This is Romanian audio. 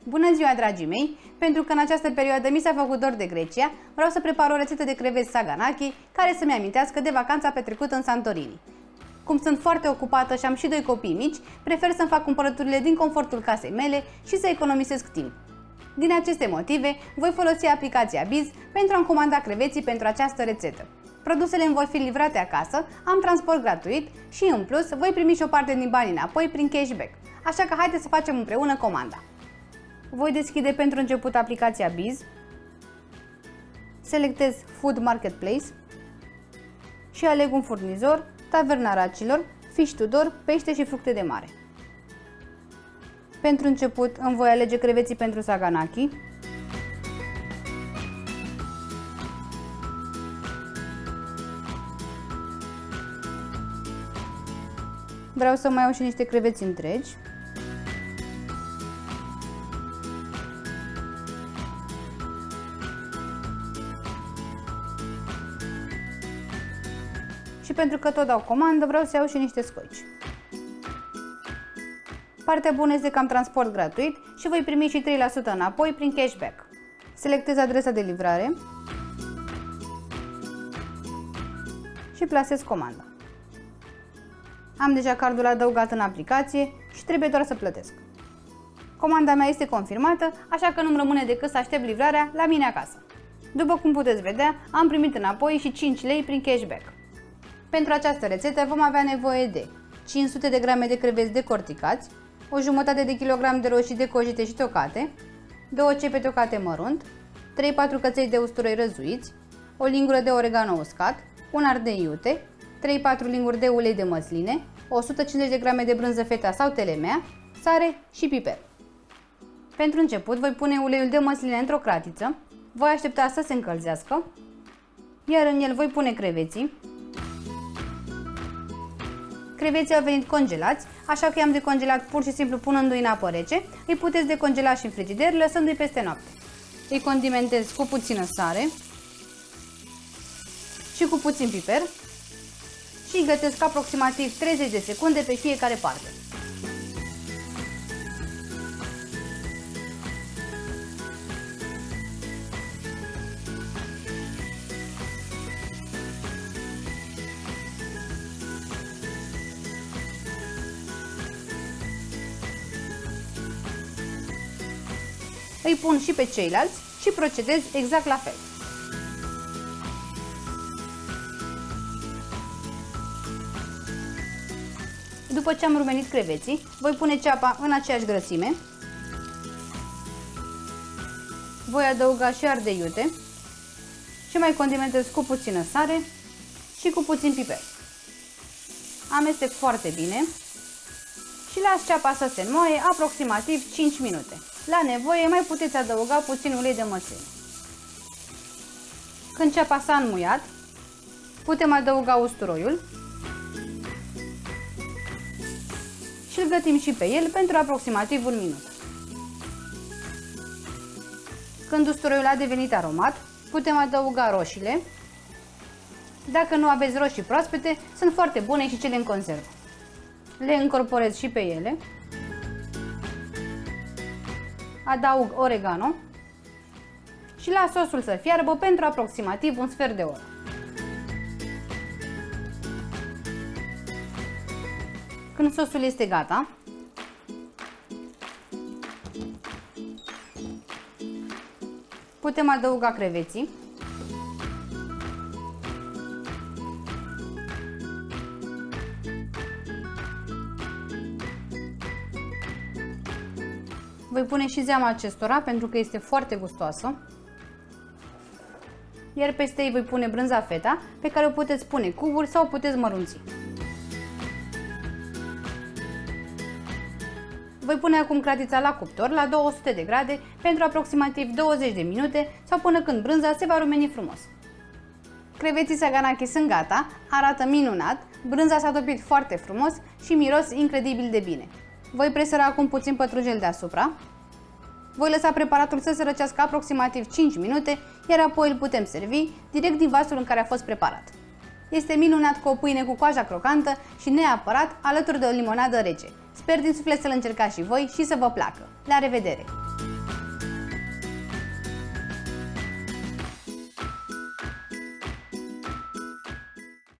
Bună ziua, dragii mei! Pentru că în această perioadă mi s-a făcut dor de Grecia, vreau să prepar o rețetă de creveți saganaki care să-mi amintească de vacanța petrecută în Santorini. Cum sunt foarte ocupată și am și 2 copii mici, prefer să-mi fac cumpărăturile din confortul casei mele și să economisesc timp. Din aceste motive, voi folosi aplicația Biz pentru a-mi comanda creveții pentru această rețetă. Produsele îmi vor fi livrate acasă, am transport gratuit și, în plus, voi primi și o parte din bani înapoi prin cashback. Așa că haideți să facem împreună comanda. Voi deschide pentru început aplicația Biz, selectez Food Marketplace și aleg un furnizor, Taverna Racilor, Fish Tudor, pește și fructe de mare. Pentru început îmi voi alege creveții pentru saganaki. Vreau să mai iau și niște creveți întregi. Și pentru că tot dau comandă, vreau să iau și niște scoici. Partea bună este că am transport gratuit și voi primi și 3% înapoi prin cashback. Selectez adresa de livrare și plasez comanda. Am deja cardul adăugat în aplicație și trebuie doar să plătesc. Comanda mea este confirmată, așa că nu-mi rămâne decât să aștept livrarea la mine acasă. După cum puteți vedea, am primit înapoi și 5 lei prin cashback. Pentru această rețetă vom avea nevoie de 500 de grame de creveți decorticați, o jumătate de kilogram de roșii decojite și tocate, 2 cepe tocate mărunt, 3-4 căței de usturoi răzuiți, o lingură de oregano uscat, un ardei iute, 3-4 linguri de ulei de măsline, 150 de grame de brânză feta sau telemea, sare și piper. Pentru început voi pune uleiul de măsline într-o cratiță, voi aștepta să se încălzească, iar în el voi pune creveții. Creveții au venit congelați, așa că i-am decongelat pur și simplu punându-i în apă rece. Îi puteți decongela și în frigider, lăsându-i peste noapte. Îi condimentez cu puțină sare și cu puțin piper și îi gătesc aproximativ 30 de secunde pe fiecare parte. Îi pun și pe ceilalți și procedez exact la fel. După ce am rumenit creveții, voi pune ceapa în aceeași grăsime. Voi adăuga și ardei iute și mai condimentez cu puțină sare și cu puțin piper. Amestec foarte bine și las ceapa să se înmoaie aproximativ 5 minute. La nevoie mai puteți adăuga puțin ulei de măsline. Când ceapa s-a înmuiat, putem adăuga usturoiul și îl gătim și pe el pentru aproximativ 1 minut. Când usturoiul a devenit aromat, putem adăuga roșiile. Dacă nu aveți roșii proaspete, sunt foarte bune și cele în conservă. Le încorporez și pe ele. Adaug oregano și las sosul să fiarbă pentru aproximativ un sfert de oră. Când sosul este gata, putem adăuga creveții. Voi pune și zeama acestora pentru că este foarte gustoasă. Iar peste ei voi pune brânza feta, pe care o puteți pune cuburi sau o puteți mărunți. Voi pune acum cratița la cuptor la 200 de grade pentru aproximativ 20 de minute sau până când brânza se va rumeni frumos. Creveții saganaki sunt gata, arată minunat, brânza s-a topit foarte frumos și miros incredibil de bine. Voi presăra acum puțin pătrunjel deasupra. Voi lăsa preparatul să se răcească aproximativ 5 minute, iar apoi îl putem servi direct din vasul în care a fost preparat. Este minunat cu o pâine cu coaja crocantă și neapărat alături de o limonadă rece. Sper din suflet să-l încercați și voi și să vă placă. La revedere!